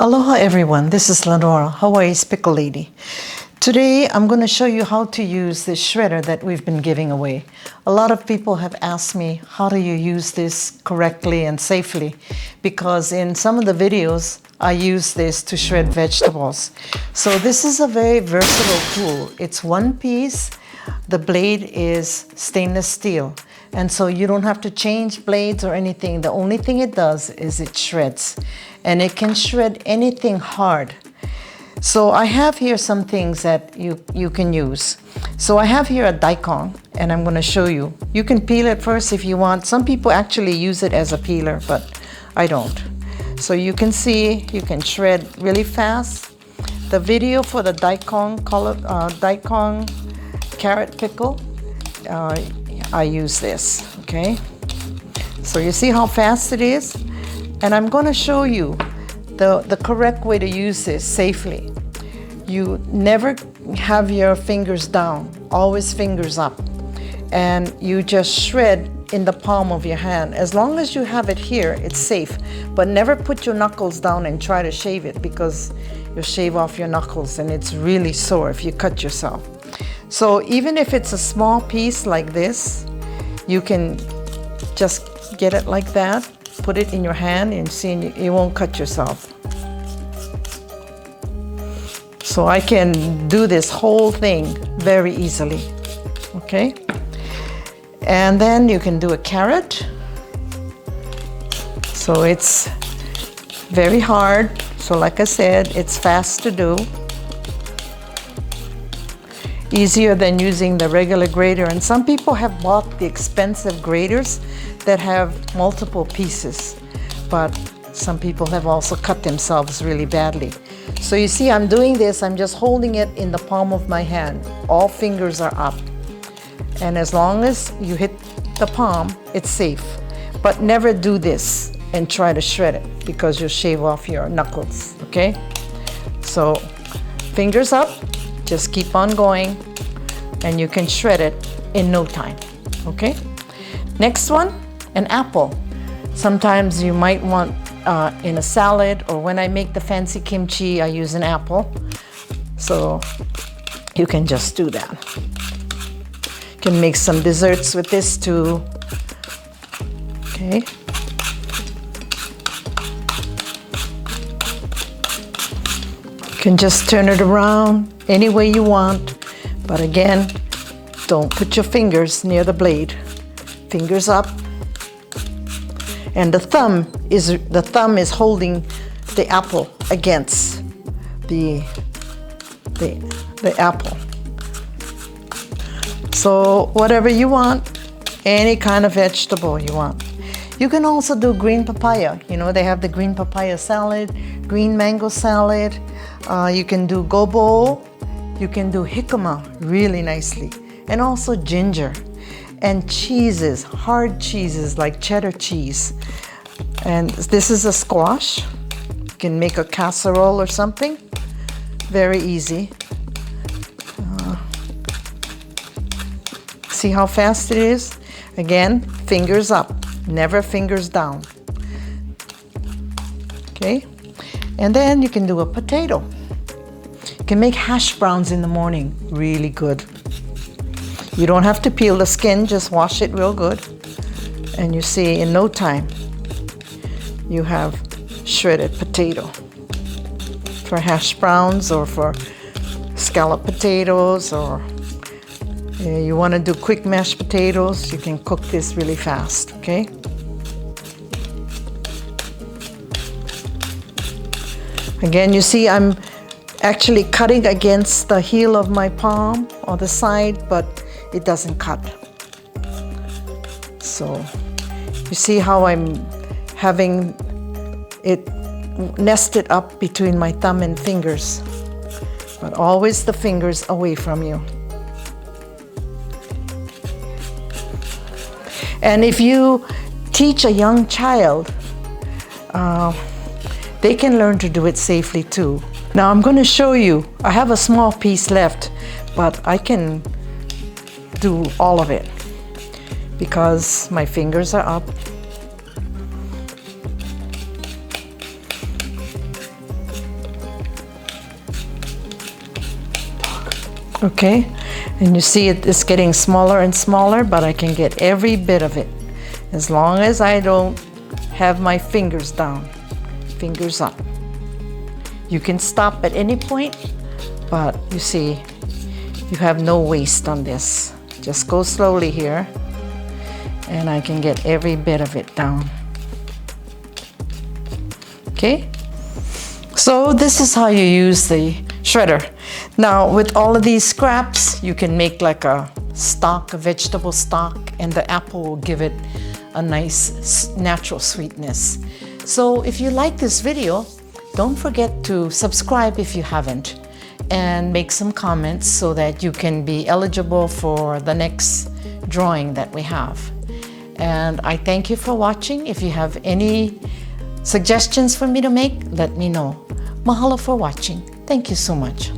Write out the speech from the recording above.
Aloha everyone, this is Lenora, Hawaii's Pickle Lady. Today I'm going to show you how to use this shredder that we've been giving away. A lot of people have asked me, how do you use this correctly and safely? Because in some of the videos I use this to shred vegetables. So this is a very versatile tool. It's one piece, the blade is stainless steel. And so you don't have to change blades or anything. The only thing it does is it shreds. And it can shred anything hard. So I have here some things that you can use. So I have here a daikon, and I'm going to show you. You can peel it first if you want. Some people actually use it as a peeler, but I don't. So you can see, you can shred really fast. The video for the daikon carrot pickle, I use this, okay? So you see how fast it is? And I'm going to show you the correct way to use this safely. You never have your fingers down, always fingers up. And you just shred in the palm of your hand. As long as you have it here, it's safe. But never put your knuckles down and try to shave it, because you'll shave off your knuckles and it's really sore if you cut yourself. So even if it's a small piece like this, you can just get it like that, put it in your hand, and see you won't cut yourself. So I can do this whole thing very easily, okay? And then you can do a carrot. So it's very hard. So like I said, it's fast to do. Easier than using the regular grater. And some people have bought the expensive graters that have multiple pieces, but some people have also cut themselves really badly. So you see, I'm doing this, I'm just holding it in the palm of my hand. All fingers are up. And as long as you hit the palm, it's safe. But never do this and try to shred it, because you'll shave off your knuckles, okay? So fingers up, just keep on going, and you can shred it in no time, okay? Next one, an apple. Sometimes you might want in a salad, or when I make the fancy kimchi, I use an apple. So you can just do that. You can make some desserts with this too. Okay. You can just turn it around any way you want. But again, don't put your fingers near the blade. Fingers up. And the thumb is holding the apple against the apple. So whatever you want, any kind of vegetable you want. You can also do green papaya. You know, they have the green papaya salad, green mango salad. You can do gobo. You can do jicama really nicely. And also ginger. And cheeses, hard cheeses like cheddar cheese. And this is a squash. You can make a casserole or something. Very easy. See how fast it is? Again, fingers up, never fingers down. Okay? And then you can do a potato. You can make hash browns in the morning, really good. You don't have to peel the skin, just wash it real good. And you see, in no time, you have shredded potato. For hash browns, or for scalloped potatoes, or you want to do quick mashed potatoes, you can cook this really fast, okay? Again, you see I'm actually cutting against the heel of my palm or the side, but it doesn't cut. So you see how I'm having it nested up between my thumb and fingers, but always the fingers away from you. And if you teach a young child, they can learn to do it safely too. Now I'm going to show you. I have a small piece left, but I can do all of it because my fingers are up. Okay, and you see it's getting smaller and smaller, but I can get every bit of it as long as I don't have my fingers down, fingers up. You can stop at any point, but you see you have no waste on this. Just go slowly here, and I can get every bit of it down. Okay, so this is how you use the shredder. Now with all of these scraps, you can make like a stock, a vegetable stock, and the apple will give it a nice natural sweetness. So if you like this video, don't forget to subscribe if you haven't, and make some comments so that you can be eligible for the next drawing that we have. And I thank you for watching. If you have any suggestions for me to make, let me know. Mahalo for watching. Thank you so much.